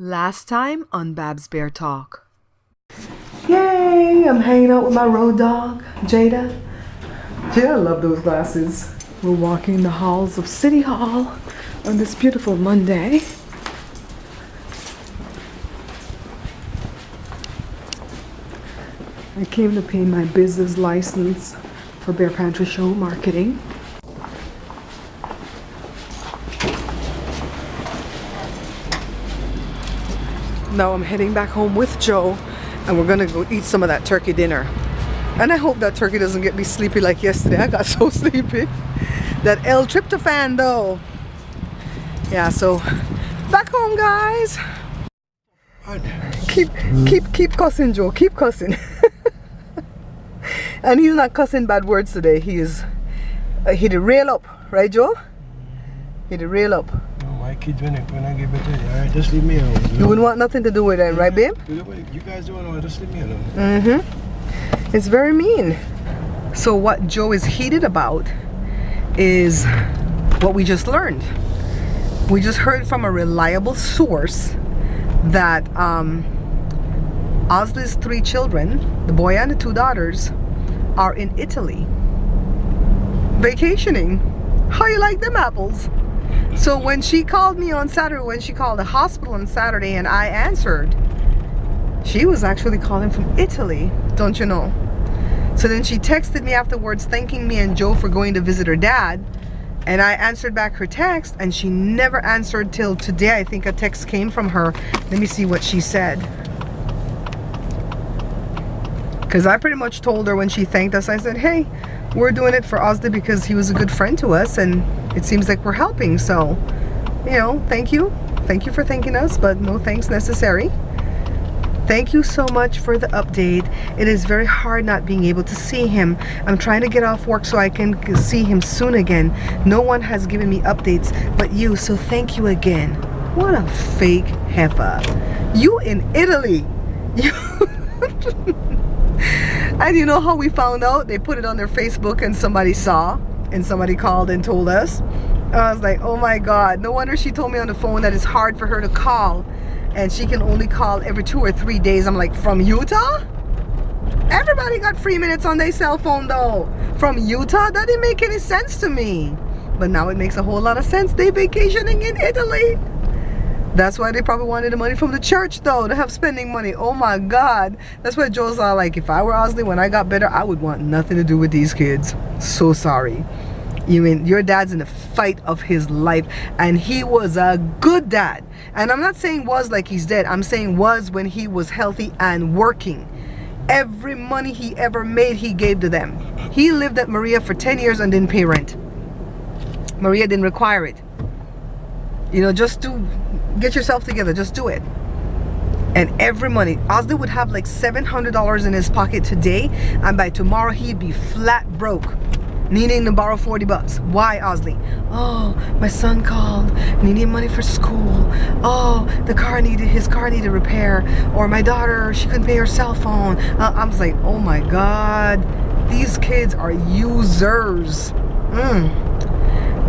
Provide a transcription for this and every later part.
Last time on Babs Bear Talk. Yay! I'm hanging out with my road dog, Jada. Jada, I love those glasses. We're walking the halls of City Hall on this beautiful Monday. I came to pay my business license for Bear Pantry Show marketing. Now I'm heading back home with Joe, and we're gonna go eat some of that turkey dinner. And I hope that turkey doesn't get me sleepy like yesterday. I got so sleepy. That L-tryptophan though. Yeah, so back home, guys. Keep cussing, Joe. Keep cussing. And he's not cussing bad words today. He did rail up, right, Joe? He did rail up. My kids when I get better, alright, just leave me alone. You wouldn't want nothing to do with it, right, babe? You guys don't know, just leave me alone. Mm-hmm. It's very mean. So what Joe is heated about is what we just learned. We just heard from a reliable source that Ozley's 3 children, the boy and the 2 daughters, are in Italy vacationing. How you like them apples? So when she called me on Saturday, when she called the hospital on Saturday and I answered, she was actually calling from Italy, don't you know? So then she texted me afterwards thanking me and Joe for going to visit her dad, and I answered back her text, and she never answered till today. I think a text came from her. Let me see what she said. Because I pretty much told her when she thanked us, I said, hey, we're doing it for Ozley because he was a good friend to us and it seems like we're helping. So, you know, thank you. Thank you for thanking us, but no thanks necessary. Thank you so much for the update. It is very hard not being able to see him. I'm trying to get off work so I can see him soon again. No one has given me updates but you, so thank you again. What a fake heifer. You in Italy. You And you know how we found out? They put it on their Facebook and somebody saw, and somebody called and told us. I was like, oh my God, no wonder she told me on the phone that it's hard for her to call and she can only call every 2 or 3 days. I'm like, from Utah? Everybody got free minutes on their cell phone though. From Utah? That didn't make any sense to me. But now it makes a whole lot of sense. They vacationing in Italy. That's why they probably wanted the money from the church though, to have spending money. Oh my God. That's why Joe's all like, if I were Ozley when I got better, I would want nothing to do with these kids. So sorry. You mean your dad's in the fight of his life, and he was a good dad. And I'm not saying was like he's dead. I'm saying was when he was healthy and working. Every money he ever made, he gave to them. He lived at Maria for 10 years and didn't pay rent. Maria didn't require it. You know, just to get yourself together, just do it. And every money, Ozley would have like $700 in his pocket today, and by tomorrow he'd be flat broke, needing to borrow 40 bucks. Why, Ozley? Oh, my son called, needing money for school. Oh, his car needed repair. Or my daughter, she couldn't pay her cell phone. I was like, oh my God, these kids are users.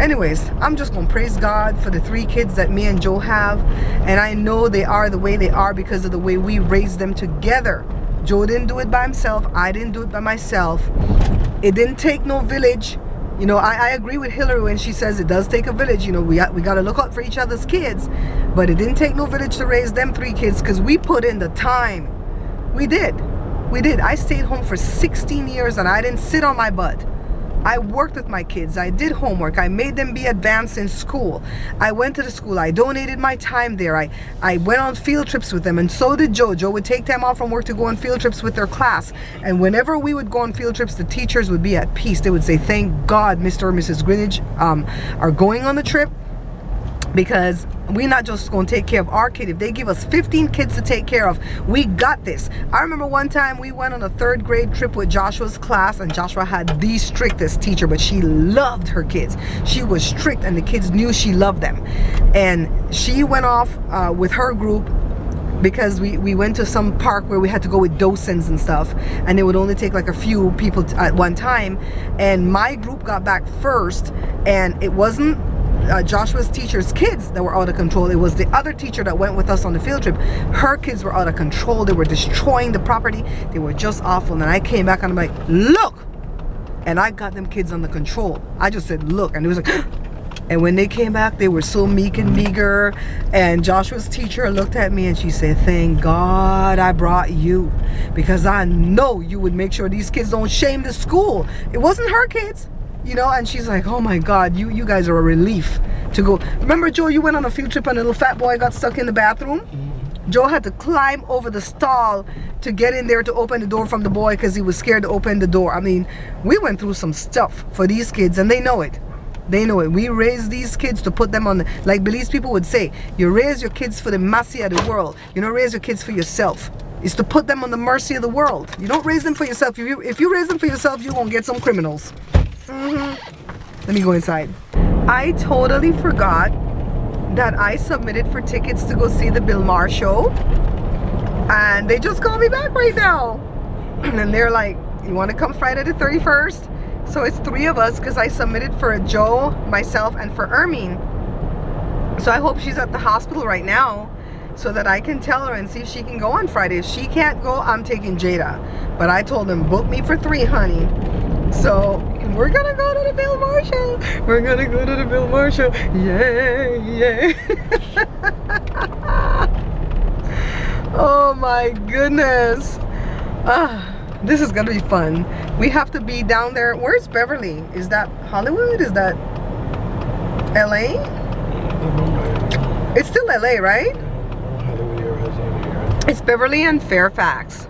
Anyways, I'm just gonna praise God for the 3 kids that me and Joe have, and I know they are the way they are because of the way we raised them together. Joe didn't do it by himself. I didn't do it by myself. It didn't take no village. You know, I agree with Hillary when she says it does take a village. You know, we got to look out for each other's kids, but it didn't take no village to raise them 3 kids because we put in the time. We did. I stayed home for 16 years and I didn't sit on my butt. I worked with my kids. I did homework. I made them be advanced in school. I went to the school. I donated my time there. I went on field trips with them, and so did Joe. Joe would take time off from work to go on field trips with their class. And whenever we would go on field trips, the teachers would be at peace. They would say, thank God Mr. or Mrs. Greenidge are going on the trip, because we're not just going to take care of our kid. If they give us 15 kids to take care of, we got this. I remember one time we went on a 3rd grade trip with Joshua's class, and Joshua had the strictest teacher, but she loved her kids. She was strict and the kids knew she loved them. And she went off with her group because we went to some park where we had to go with docents and stuff, and it would only take like a few people at one time. And my group got back first, and it wasn't Joshua's teacher's kids that were out of control. It was the other teacher that went with us on the field trip. Her kids were out of control. They were destroying the property. They were just awful. And then I came back and I'm like, look! And I got them kids under control. I just said, look. And it was like, and when they came back, they were so meek and meager. And Joshua's teacher looked at me and she said, thank God I brought you, because I know you would make sure these kids don't shame the school. It wasn't her kids, you know. And she's like, oh my God, you guys are a relief to go. Remember, Joe, you went on a field trip and a little fat boy got stuck in the bathroom? Joe had to climb over the stall to get in there to open the door from the boy because he was scared to open the door. I mean, we went through some stuff for these kids and they know it. They know it. We raise these kids to put them on the, like Belize people would say, you raise your kids for the mercy of the world. You don't raise your kids for yourself. It's to put them on the mercy of the world. You don't raise them for yourself. If you raise them for yourself, you're going to get some criminals. Let me go inside. I totally forgot that I submitted for tickets to go see the Bill Maher show. And they just called me back right now. And they're like, you want to come Friday the 31st? So it's 3 of us because I submitted for Joe, myself, and for Ermine. So I hope she's at the hospital right now so that I can tell her and see if she can go on Friday. If she can't go, I'm taking Jada. But I told them, book me for 3, honey. So we're gonna go to the Bill Maher show. We're gonna go to the Bill Maher show. Yay, yay. Oh my goodness. This is gonna be fun. We have to be down there. Where's Beverly? Is that Hollywood? Is that LA? It's still LA, right? It's Beverly and Fairfax.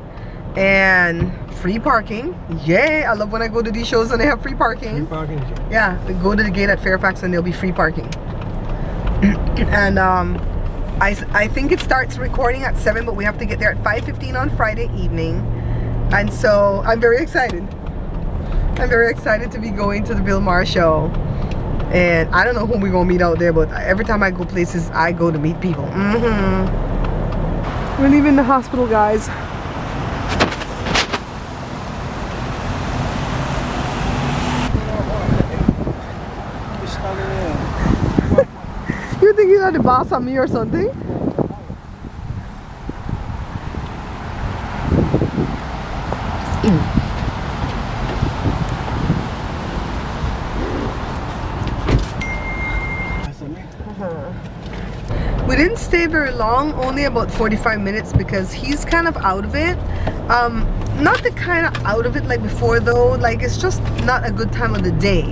And free parking. Yay! I love when I go to these shows and they have free parking. Free parking? Yeah, they go to the gate at Fairfax and there'll be free parking. And I think it starts recording at 7, but we have to get there at 5:15 on Friday evening. And so I'm very excited. I'm very excited to be going to the Bill Maher show. And I don't know who we're gonna meet out there, but every time I go places, I go to meet people. We're leaving the hospital, guys. You think you're the boss on me or something? We didn't stay very long, only about 45 minutes because he's kind of out of it. Not the kind of out of it like before though, like it's just not a good time of the day.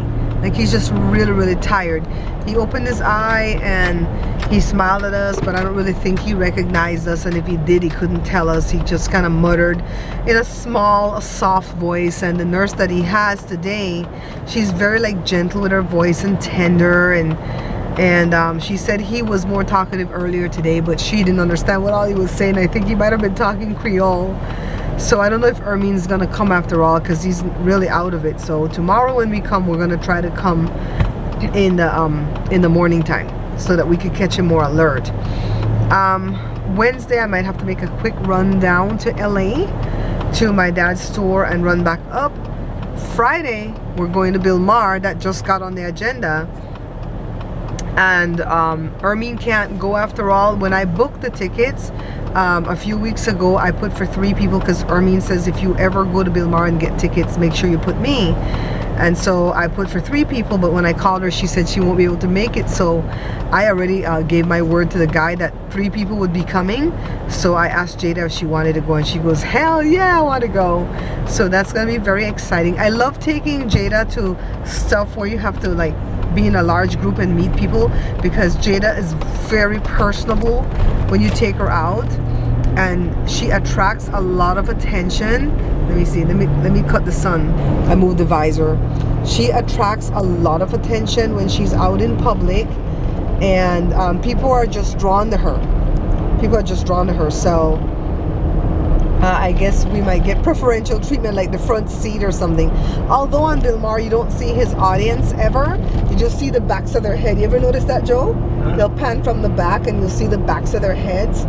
Like he's just really tired. He opened his eye and he smiled at us, but I don't really think he recognized us, and if he did, he couldn't tell us. He just kind of muttered in a soft voice. And the nurse that he has today, she's very like gentle with her voice and tender, and she said he was more talkative earlier today, but she didn't understand what all he was saying. I think he might have been talking Creole. So I don't know if Ermine's gonna come after all because he's really out of it. So tomorrow when we come, we're gonna try to come in the morning time so that we could catch him more alert. Wednesday I might have to make a quick run down to LA to my dad's store and run back up. Friday we're going to Bill Maher. That just got on the agenda. And Ermine can't go after all. When I booked the tickets a few weeks ago, I put for 3 people because Ermine says if you ever go to Bill Maher and get tickets, make sure you put me. And so I put for 3 people, but when I called her, she said she won't be able to make it. So I already gave my word to the guy that 3 people would be coming. So I asked Jada if she wanted to go, and she goes, hell yeah, I want to go. So that's gonna be very exciting. I love taking Jada to stuff where you have to like be in a large group and meet people, because Jada is very personable when you take her out, and she attracts a lot of attention. Let me see, let me cut the sun. I moved the visor. She attracts a lot of attention when she's out in public, and people are just drawn to her. People are just drawn to her. So I guess we might get preferential treatment, like the front seat or something. Although on Bill Maher you don't see his audience ever, you just see the backs of their head. You ever notice that, Joe? Huh? They'll pan from the back and you'll see the backs of their heads.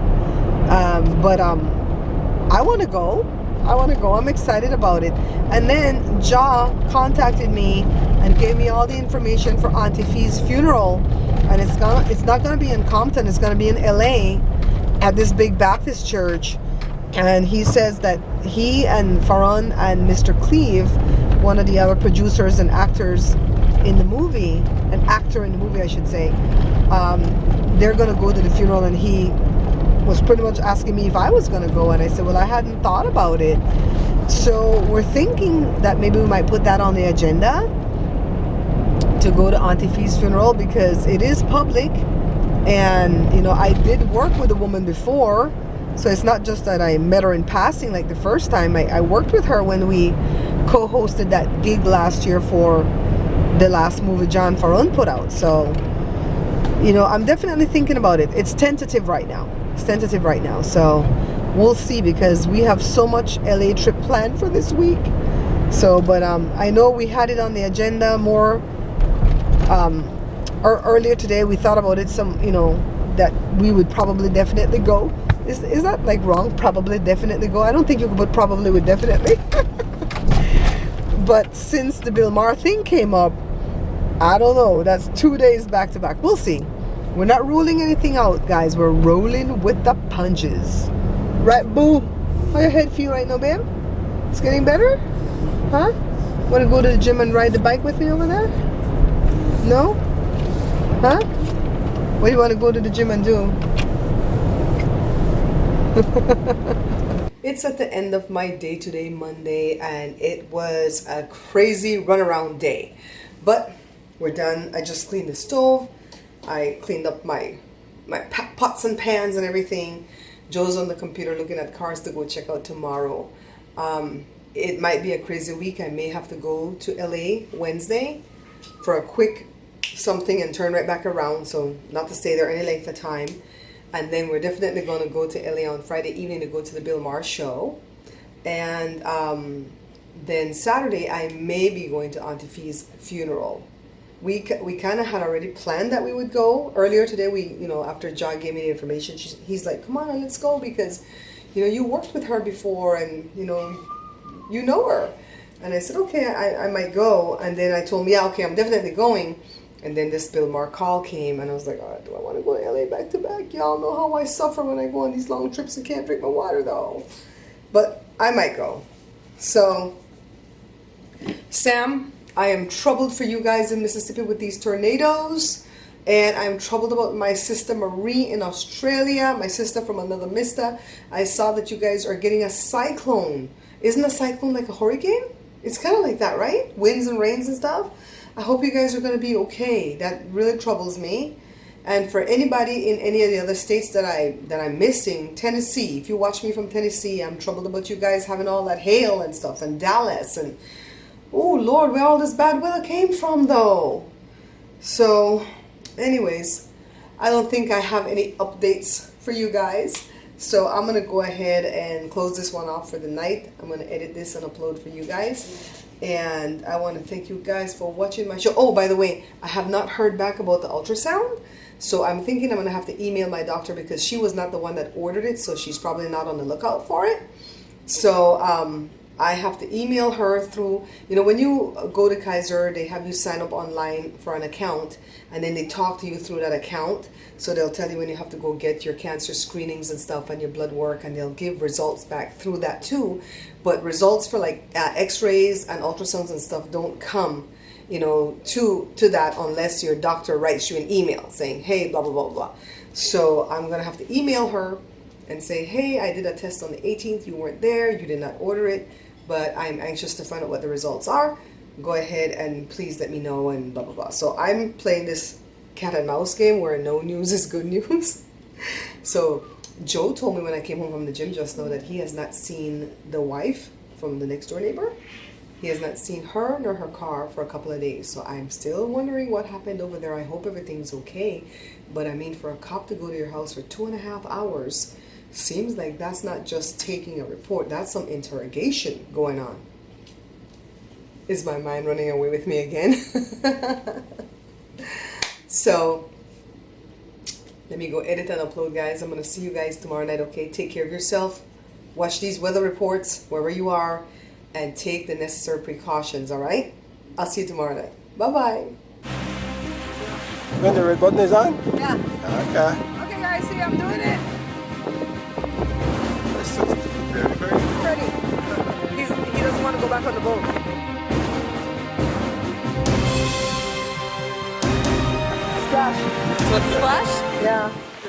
But I want to go. I want to go. I'm excited about it. And then Ja contacted me and gave me all the information for Auntie Fee's funeral. And it's not gonna be in Compton. It's gonna be in LA at this big Baptist church. And he says that he and Farron and Mr. Cleve, one of the other producers and actors in the movie, an actor in the movie, I should say, they're gonna go to the funeral. And he was pretty much asking me if I was gonna go, and I said, well, I hadn't thought about it. So we're thinking that maybe we might put that on the agenda to go to Auntie Fee's funeral, because it is public. And you know, I did work with a woman before, so it's not just that I met her in passing like the first time. I worked with her when we co-hosted that gig last year for the last movie John Farron put out. So you know, I'm definitely thinking about it. It's tentative right now. So we'll see, because we have so much LA trip planned for this week. So but I know we had it on the agenda more or earlier today. We thought about it some, you know, that we would probably definitely go. Is that like wrong? Probably definitely go. I don't think you could put probably with definitely. But since the Bill Maher thing came up, I don't know. That's 2 days back to back. We'll see. We're not ruling anything out, guys. We're rolling with the punches. Right, boo? How your head feel right now, babe? It's getting better? Huh? Want to go to the gym and ride the bike with me over there? No? Huh? What do you want to go to the gym and do? It's at the end of my day today, Monday, and it was a crazy runaround day. But we're done. I just cleaned the stove. I cleaned up my pots and pans and everything. Joe's on the computer looking at cars to go check out tomorrow. It might be a crazy week. I may have to go to LA Wednesday for a quick something and turn right back around, so not to stay there any length of time. And then we're definitely going to go to LA on Friday evening to go to the Bill Maher show. And then Saturday I may be going to Auntie Fee's funeral. We kind of had already planned that we would go. Earlier today, after John gave me the information, he's like, come on, let's go, because, you worked with her before and, you know her. And I said, okay, I might go. And then I told him, yeah, okay, I'm definitely going. And then this Bill Maher call came, and I was like, oh, do I want to go to LA back to back? Y'all know how I suffer when I go on these long trips and can't drink my water, though. But I might go. So, Sam, I am troubled for you guys in Mississippi with these tornadoes. And I'm troubled about my sister Marie in Australia, my sister from another mister. I saw that you guys are getting a cyclone. Isn't a cyclone like a hurricane? It's kind of like that, right? Winds and rains and stuff. I hope you guys are going to be okay. That really troubles me. And for anybody in any of the other states that I'm missing, Tennessee, if you watch me from Tennessee, I'm troubled about you guys having all that hail and stuff, and Dallas, and oh Lord, where all this bad weather came from though. So anyways, I don't think I have any updates for you guys. So I'm going to go ahead and close this one off for the night. I'm going to edit this and upload for you guys. And I want to thank you guys for watching my show. Oh, by the way, I have not heard back about the ultrasound. So I'm thinking I'm going to have to email my doctor, because she was not the one that ordered it. So she's probably not on the lookout for it. So I have to email her through, when you go to Kaiser, they have you sign up online for an account, and then they talk to you through that account. So they'll tell you when you have to go get your cancer screenings and stuff and your blood work, and they'll give results back through that too. But results for like x-rays and ultrasounds and stuff don't come, to that unless your doctor writes you an email saying, hey, blah, blah, blah, blah. So I'm going to have to email her and say, hey, I did a test on the 18th. You weren't there. You did not order it. But I'm anxious to find out what the results are. Go ahead and please let me know and blah, blah, blah. So I'm playing this cat and mouse game where no news is good news. So Joe told me when I came home from the gym just now that he has not seen the wife from the next door neighbor. He has not seen her nor her car for a couple of days. So I'm still wondering what happened over there. I hope everything's okay. But I mean, for a cop to go to your house for 2.5 hours, seems like that's not just taking a report. That's some interrogation going on. Is my mind running away with me again? So let me go edit and upload, guys. I'm going to see you guys tomorrow night, okay? Take care of yourself. Watch these weather reports wherever you are and take the necessary precautions, all right? I'll see you tomorrow night. Bye-bye. When the red button is on? Yeah. Okay. Okay, guys, see, I'm doing it. This is very, very Ready. He doesn't want to go back on the boat. Splash. Splash? Yeah.